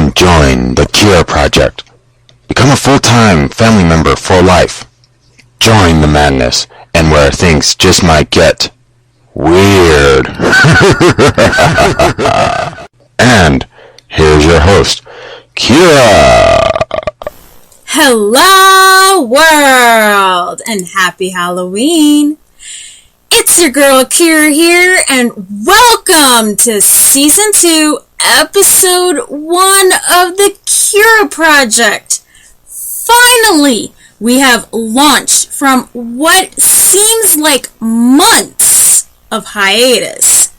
Come join the Chira Project. Become a full-time family member for life. Join the madness and where things just might get weird. And here's your host, Chira. Hello world and happy Halloween. It's your girl Chira here and welcome to season 2, episode 1 of the Chira Project. Finally, we have launched from what seems like months of hiatus.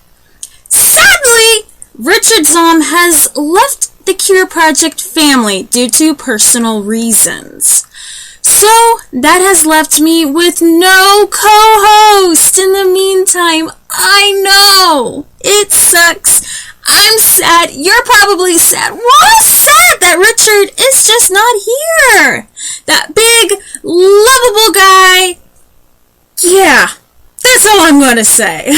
Sadly, Richard Zom has left the Chira Project family due to personal reasons. So, that has left me with no co-host in the meantime. I know, it sucks. I'm sad. You're probably sad. We're sad that Richard is just not here. That big, lovable guy. Yeah, that's all I'm going to say.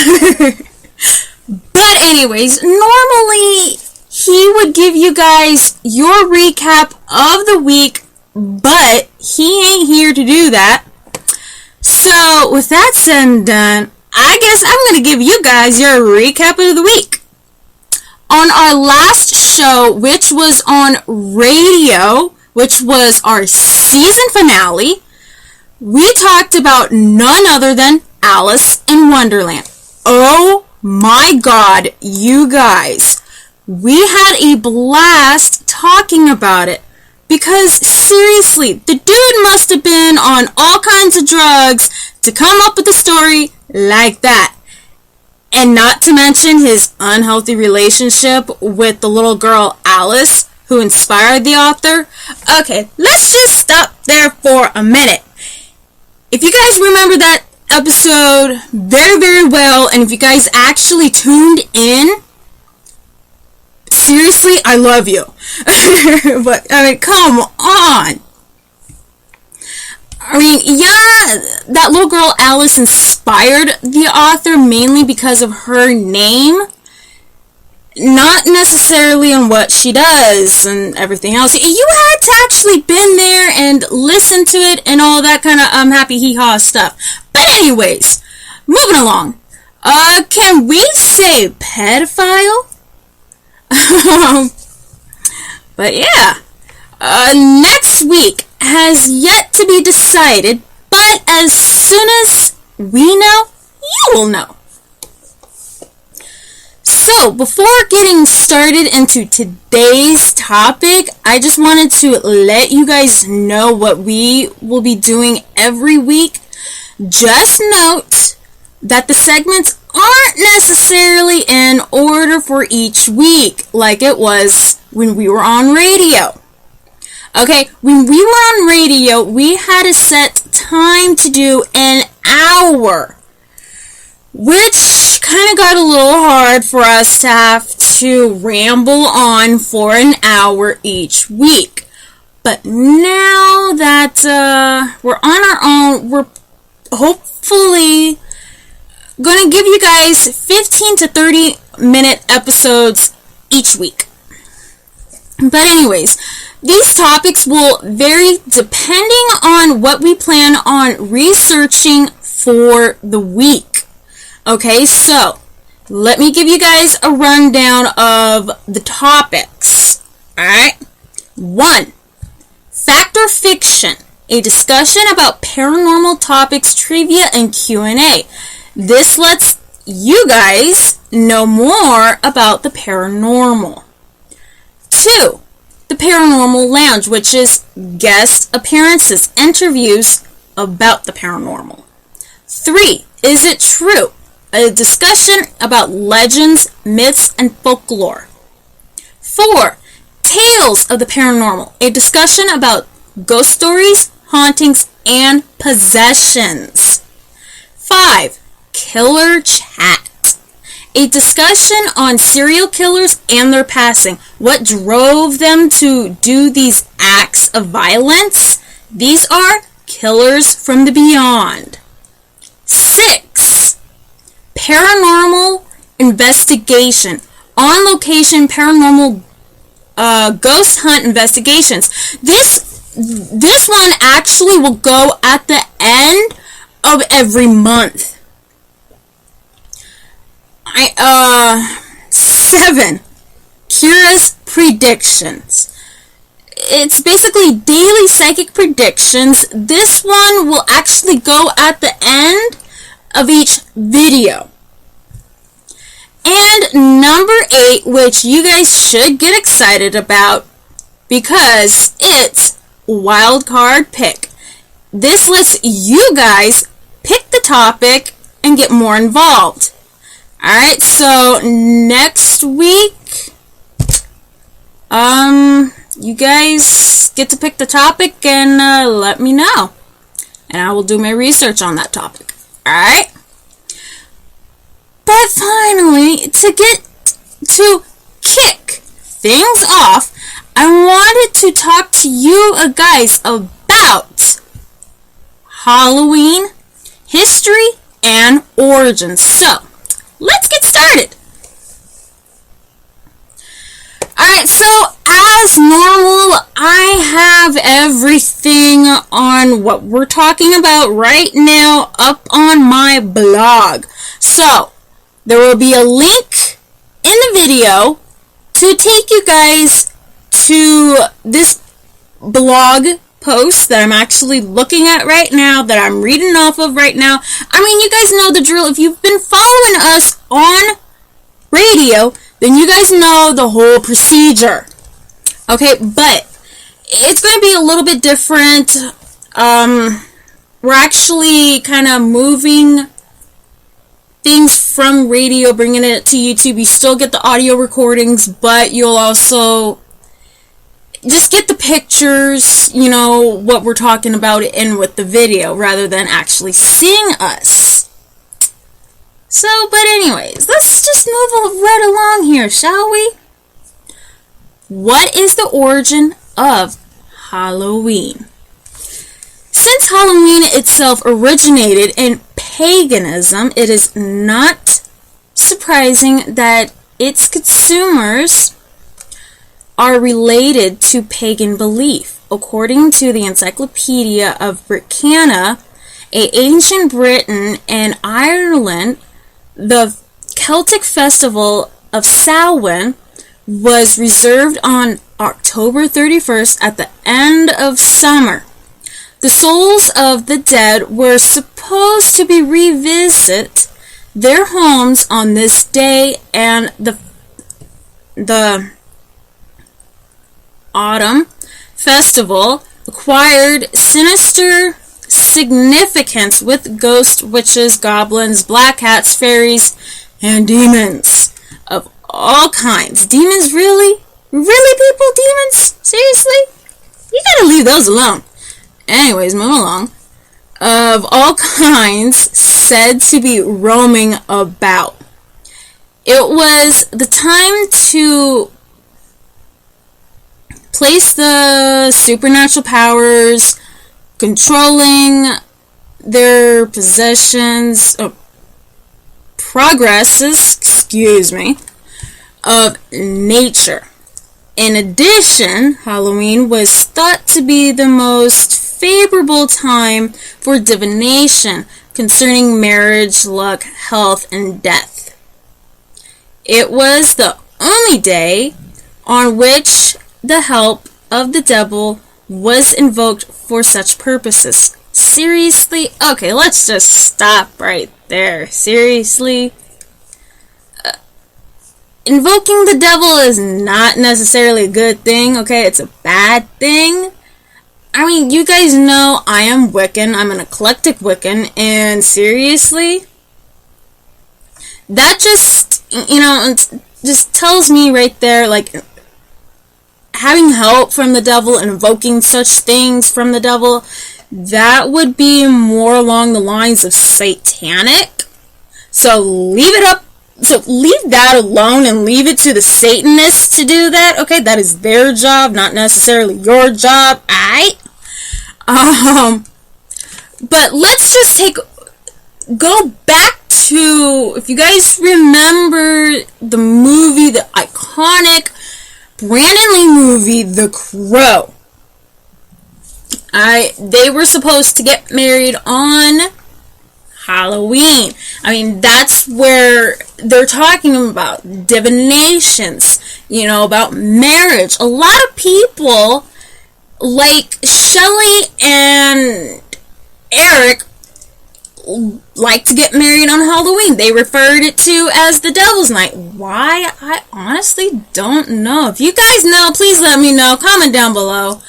But anyways, normally he would give you guys your recap of the week, but he ain't here to do that. So, with that said and done, I guess I'm going to give you guys your recap of the week. On our last show, which was on radio, which was our season finale, we talked about none other than Alice in Wonderland. Oh my God, you guys. We had a blast talking about it. Because seriously, the dude must have been on all kinds of drugs to come up with a story like that. And not to mention his unhealthy relationship with the little girl Alice, who inspired the author. Okay, let's just stop there for a minute. If you guys remember that episode very, very well, and if you guys actually tuned in, seriously, I love you. But, I mean, come on. I mean, yeah, that little girl Alice inspired the author mainly because of her name. Not necessarily on what she does and everything else. You had to actually been there and listen to it and all that kind of happy hee-haw stuff. But anyways, moving along. Can we say pedophile? But yeah, next week has yet to be decided, but as soon as we know, you will know. So, before getting started into today's topic, I just wanted to let you guys know what we will be doing every week. Just note that the segments aren't necessarily in order for each week, like it was when we were on radio. Okay, when we were on radio, we had a set time to do an hour, which kind of got a little hard for us to have to ramble on for an hour each week. But now that we're on our own, we're hopefully going to give you guys 15 to 30 minute episodes each week. But anyways, these topics will vary depending on what we plan on researching for the week. Okay, so let me give you guys a rundown of the topics. Alright? 1. Fact or fiction. A discussion about paranormal topics, trivia, and Q&A. This lets you guys know more about the paranormal. 2. The Paranormal Lounge, which is guest appearances, interviews about the paranormal. 3. Is It True? A discussion about legends, myths, and folklore. 4. Tales of the Paranormal, a discussion about ghost stories, hauntings, and possessions. 5. Killer Chat. A discussion on serial killers and their passing. What drove them to do these acts of violence? These are killers from the beyond. 6. Paranormal investigation. On location paranormal ghost hunt investigations. This one actually will go at the end of every month. 7. Chira's predictions. It's basically daily psychic predictions. This one will actually go at the end of each video. And number 8, which you guys should get excited about because it's wild card pick. This lets you guys pick the topic and get more involved. Alright, so next week, you guys get to pick the topic and let me know. And I will do my research on that topic. Alright? But finally, to kick things off, I wanted to talk to you guys about Halloween, history, and origins. So, let's get started. Alright, so as normal, I have everything on what we're talking about right now up on my blog. So, there will be a link in the video to take you guys to this blog post that I'm actually looking at right now, that I'm reading off of right now. I mean, you guys know the drill. If you've been following us on radio, then you guys know the whole procedure. Okay, but it's going to be a little bit different. We're actually kind of moving things from radio, bringing it to YouTube. You still get the audio recordings, but you'll also just get the pictures, you know, what we're talking about in with the video, rather than actually seeing us. So, but anyways, let's just move right along here, shall we? What is the origin of Halloween? Since Halloween itself originated in paganism, it is not surprising that its consumers are related to pagan belief. According to the Encyclopedia of Britannia, ancient Britain and Ireland, the Celtic festival of Samhain was reserved on October 31st at the end of summer. The souls of the dead were supposed to be revisit their homes on this day, and the autumn festival acquired sinister significance with ghosts, witches, goblins, black cats, fairies, and demons of all kinds. Demons, really? Really, people? Demons? Seriously? You gotta leave those alone. Anyways, move along. Of all kinds said to be roaming about. It was the time to place the supernatural powers controlling their possessions, of nature. In addition, Halloween was thought to be the most favorable time for divination concerning marriage, luck, health, and death. It was the only day on which the help of the devil was invoked for such purposes. Seriously? Okay, let's just stop right there. Seriously? Invoking the devil is not necessarily a good thing, okay? It's a bad thing. I mean, you guys know I am Wiccan. I'm an eclectic Wiccan, and seriously? That just, just tells me right there, like, having help from the devil and invoking such things from the devil, that would be more along the lines of satanic. So leave that alone and leave it to the Satanists to do that. Okay, that is their job, not necessarily your job. Alright? But let's just go back to, if you guys remember the movie, the iconic Brandon Lee movie, The Crow. They were supposed to get married on Halloween. I mean, that's where they're talking about divinations, about marriage. A lot of people, like Shelley and Eric, like to get married on Halloween. They referred it to as the Devil's Night. Why? I honestly don't know. If you guys know, please let me know. Comment down below.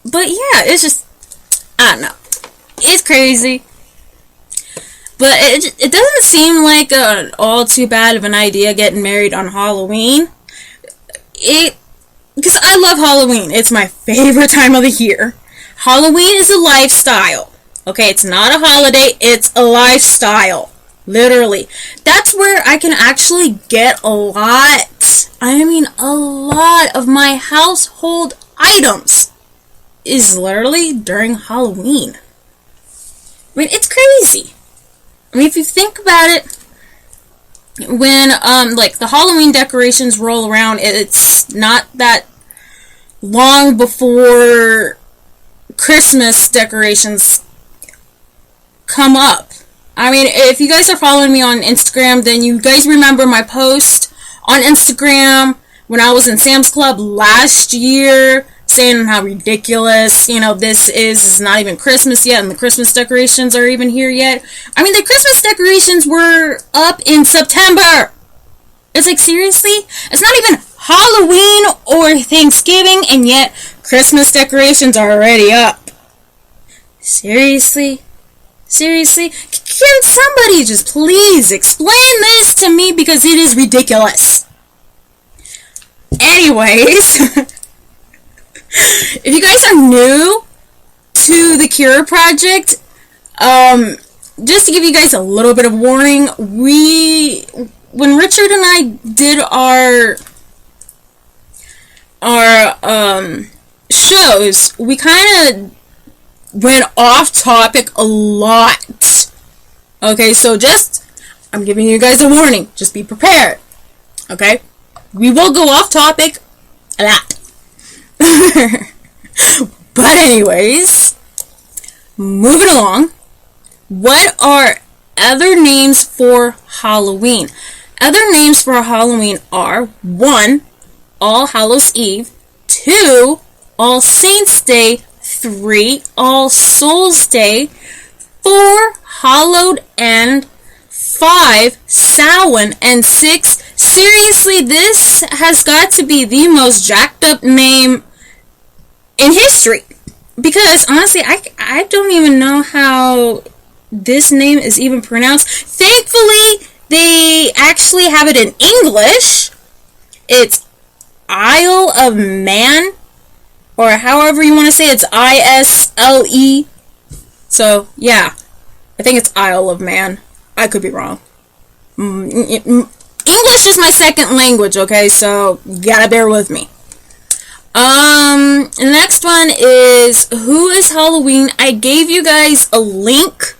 But yeah, it's just, I don't know. It's crazy. But it doesn't seem like all too bad of an idea getting married on Halloween. Because I love Halloween. It's my favorite time of the year. Halloween is a lifestyle. Okay, it's not a holiday, it's a lifestyle. Literally. That's where I can actually get a lot of my household items is literally during Halloween. I mean, it's crazy. I mean, if you think about it, when the Halloween decorations roll around, it's not that long before Christmas decorations come up. I mean, if you guys are following me on Instagram, then you guys remember my post on Instagram when I was in Sam's Club last year, saying how ridiculous, this is not even Christmas yet, and the Christmas decorations are even here yet. I mean, the Christmas decorations were up in September. It's like, seriously? It's not even Halloween or Thanksgiving, and yet Christmas decorations are already up. Seriously? Seriously? Can somebody just please explain this to me, because it is ridiculous. Anyways, if you guys are new to the Chira Project, just to give you guys a little bit of warning, when Richard and I did our shows, we kind of went off topic a lot. Okay, so I'm giving you guys a warning. Just be prepared. Okay? We will go off topic a lot. But anyways, moving along. What are other names for Halloween? Other names for Halloween are 1. All Hallows Eve, 2. All Saints Day, 3. All Souls Day, 4. Hallowed End, 5. Samhain, and 6. Seriously, this has got to be the most jacked up name in history. Because honestly, I don't even know how this name is even pronounced. Thankfully, they actually have it in English. It's Isle of Man, or however you want to say it. It's ISLE. So, yeah. I think it's Isle of Man. I could be wrong. English is my second language, okay? So, you gotta bear with me. The next one is Who is Halloween? I gave you guys a link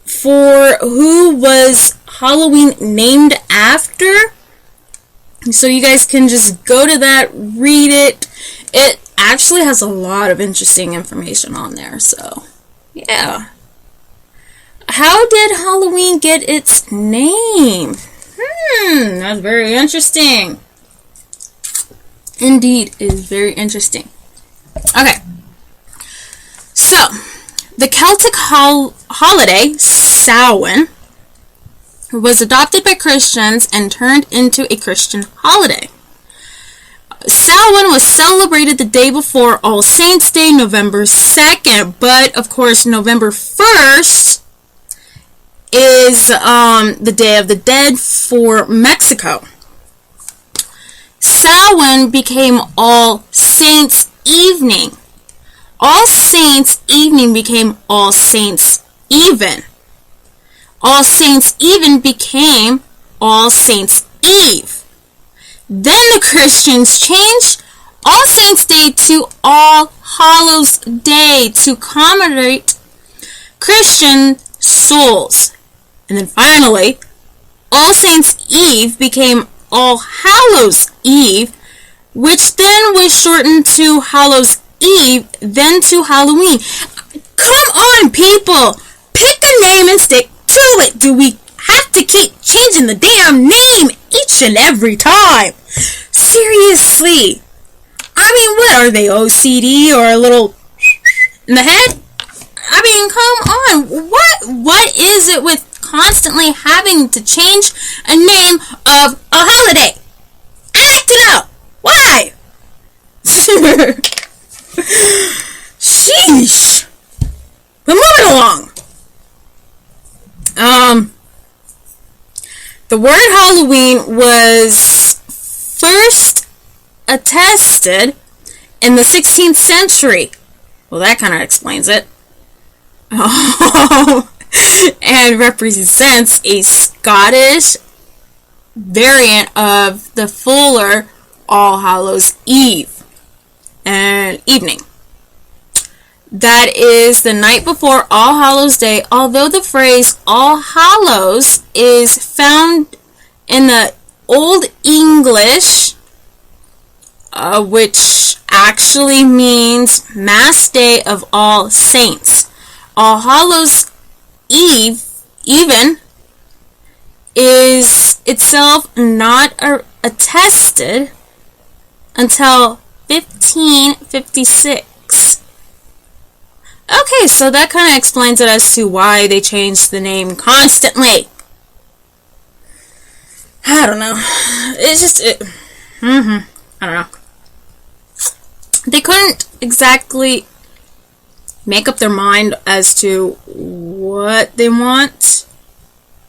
for who was Halloween named after. So you guys can just go to that, read it. It actually has a lot of interesting information on there, so yeah. How did Halloween get its name? That's very interesting. Indeed, it is very interesting. Okay. So, the Celtic holiday, Samhain, was adopted by Christians and turned into a Christian holiday. Samhain was celebrated the day before All Saints' Day, November 2nd, but of course November 1st is the Day of the Dead for Mexico. Samhain became All Saints' Evening. All Saints' Evening became All Saints' Even. All Saints' Even became All Saints' Eve. Then the Christians changed All Saints' Day to All Hallows' Day to commemorate Christian souls. And then finally, All Saints Eve became All Hallows Eve, which then was shortened to Hallows Eve, then to Halloween. Come on, people! Pick a name and stick to it! Do we have to keep changing the damn name each and every time? Seriously! I mean, what are they, OCD or a little in the head? I mean, come on. What is it with constantly having to change a name of a holiday? I'd like to know. Why? Sheesh. But moving along. The word Halloween was first attested in the 16th century. Well, that kind of explains it. And represents a Scottish variant of the fuller All Hallows Eve and evening. That is the night before All Hallows Day, although the phrase All Hallows is found in the Old English, which actually means Mass Day of All Saints. All Hallows Eve, even, is itself not attested until 1556. Okay, so that kind of explains it as to why they changed the name constantly. I don't know. It's just... I don't know. They couldn't exactly make up their mind as to what they want,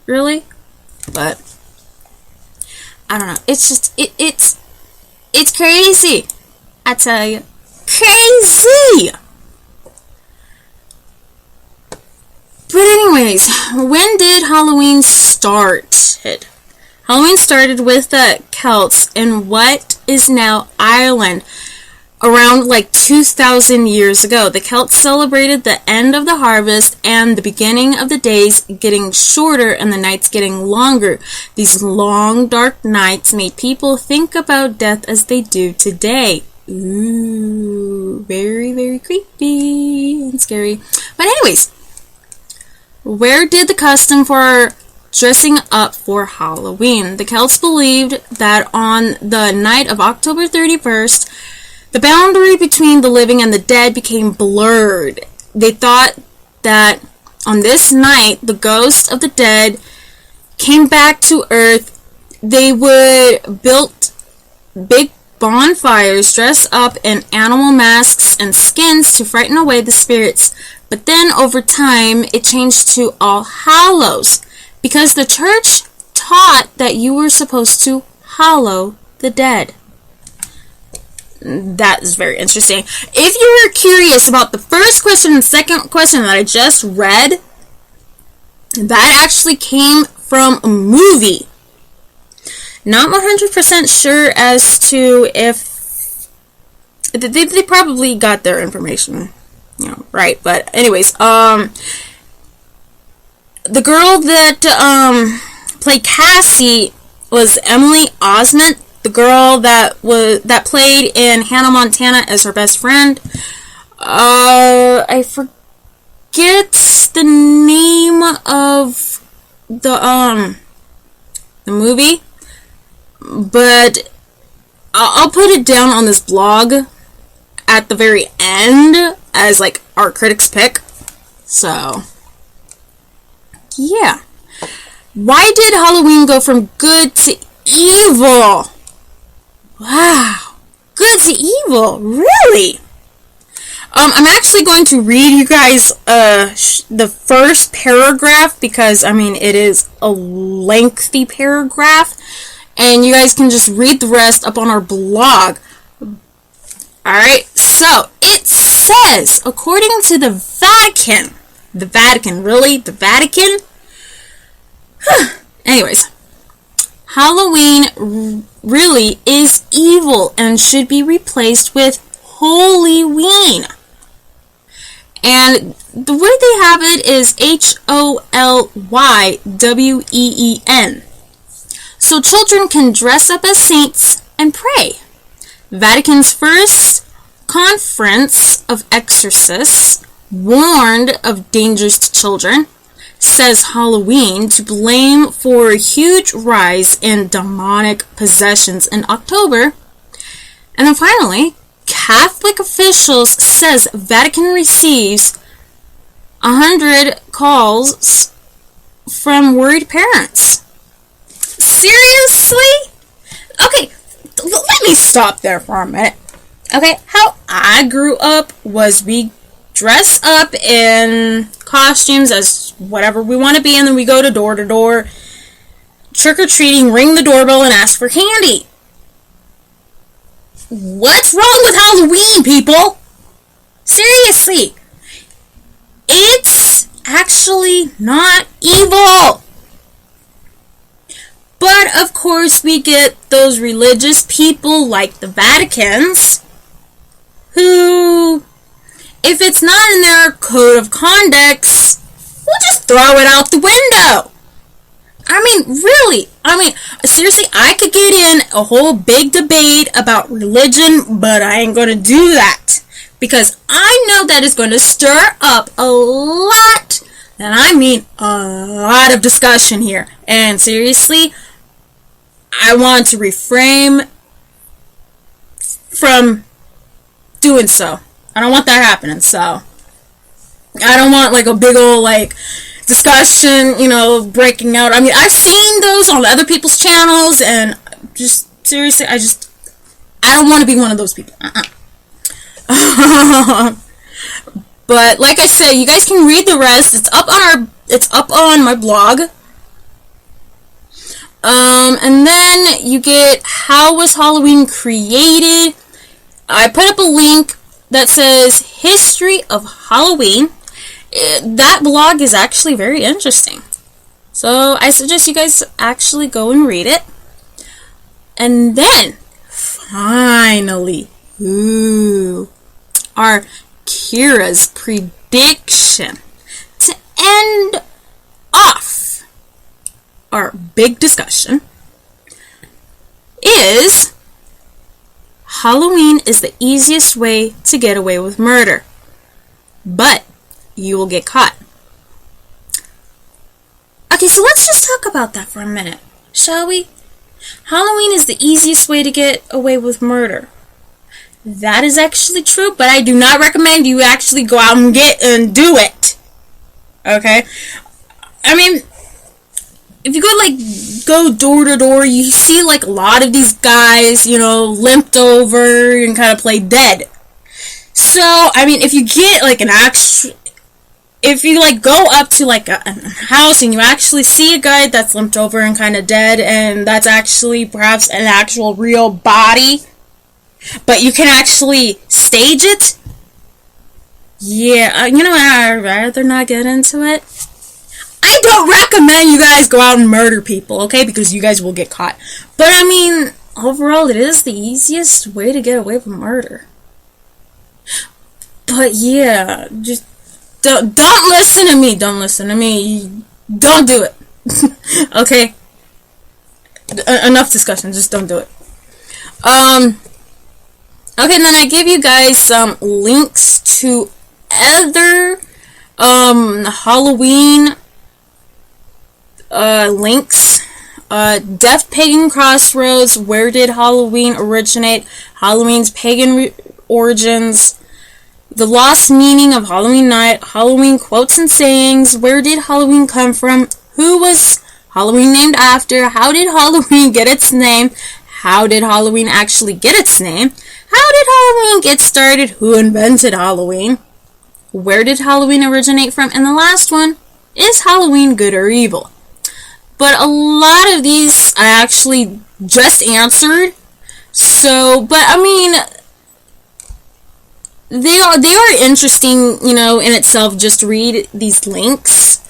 really. But I don't know. It's just it's crazy. I tell you, crazy. But anyways, when did Halloween start? Halloween started with the Celts in what is now Ireland. Around like 2,000 years ago, the Celts celebrated the end of the harvest and the beginning of the days getting shorter and the nights getting longer. These long, dark nights made people think about death as they do today. Ooh, very, very creepy and scary. But anyways, where did the custom for dressing up for Halloween? The Celts believed that on the night of October 31st, the boundary between the living and the dead became blurred. They thought that on this night, the ghosts of the dead came back to Earth. They would build big bonfires, dress up in animal masks and skins to frighten away the spirits. But then over time, it changed to All Hallows because the church taught that you were supposed to hallow the dead. That is very interesting. If you were curious about the first question and second question that I just read, that actually came from a movie. Not 100% sure as to if they probably got their information, right. But anyways, the girl that played Cassie was Emily Osment. The girl that played in Hannah Montana as her best friend. I forget the name of the movie, but I'll put it down on this blog at the very end as like our critics pick. So yeah, why did Halloween go from good to evil? Wow, good to evil, really? I'm actually going to read you guys the first paragraph because, it is a lengthy paragraph, and you guys can just read the rest up on our blog. Alright, so it says, according to the Vatican, really? The Vatican? Anyways, Halloween really is evil and should be replaced with Holyween. And the way they have it is Hollyween. so children can dress up as saints and pray. Vatican's first conference of exorcists warned of dangers to children, says Halloween to blame for a huge rise in demonic possessions in October. And then finally, Catholic officials says Vatican receives 100 calls from worried parents. Seriously? Okay, let me stop there for a minute. Okay, how I grew up was we dress up in costumes as whatever we want to be, and then we go to door, trick-or-treating, ring the doorbell, and ask for candy. What's wrong with Halloween, people? Seriously. It's actually not evil. But, of course, we get those religious people like the Vaticans who, if it's not in their code of conduct, we'll just throw it out the window. Really, seriously, I could get in a whole big debate about religion, but I ain't gonna do that. Because I know that is going to stir up a lot, and I mean a lot of discussion here. And seriously, I want to refrain from doing so. I don't want that happening, so I don't want like a big old like discussion, breaking out. I've seen those on other people's channels, and just seriously, I don't want to be one of those people. But like I said, you guys can read the rest. It's up on my blog. And then you get how was Halloween created. I put up a link that says History of Halloween. That blog is actually very interesting. So I suggest you guys actually go and read it. And then, finally, our Chira's prediction to end off our big discussion is Halloween is the easiest way to get away with murder, but you will get caught. Okay, so let's just talk about that for a minute, shall we? Halloween is the easiest way to get away with murder. That is actually true, but I do not recommend you actually go out and do it. Okay? If you go door to door, you see a lot of these guys, limped over and kind of play dead. So, if you get if you go up to a house and you actually see a guy that's limped over and kind of dead, and that's actually perhaps an actual real body, but you can actually stage it, I'd rather not get into it. I don't recommend you guys go out and murder people, okay, because you guys will get caught. But overall, it is the easiest way to get away with murder. But yeah, just don't listen to me. Don't listen to me. Don't do it. Okay? Enough discussion. Just don't do it. Okay, and then I give you guys some links to other Halloween links. Deaf Pagan Crossroads, where did Halloween originate? Halloween's pagan origins. The lost meaning of Halloween night. Halloween quotes and sayings. Where did Halloween come from? Who was Halloween named after? How did Halloween get its name? How did Halloween actually get its name? How did Halloween get started? Who invented Halloween? Where did Halloween originate from? And the last one, is Halloween good or evil? But a lot of these I actually just answered. So, but they are interesting, in itself. Just read these links.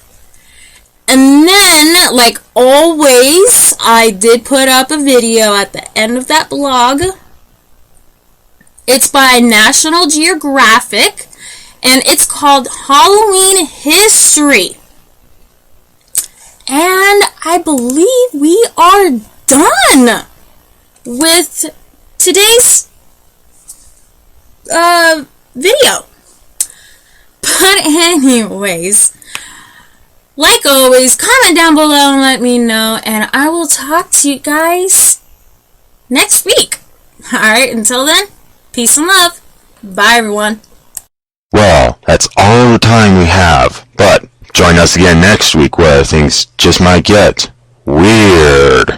And then, like always, I did put up a video at the end of that blog. It's by National Geographic, and it's called Halloween History. And I believe we are done with today's video. But anyways, like always, comment down below and let me know, and I will talk to you guys next week. Alright, until then, peace and love. Bye, everyone. Well, that's all the time we have, but join us again next week where things just might get weird.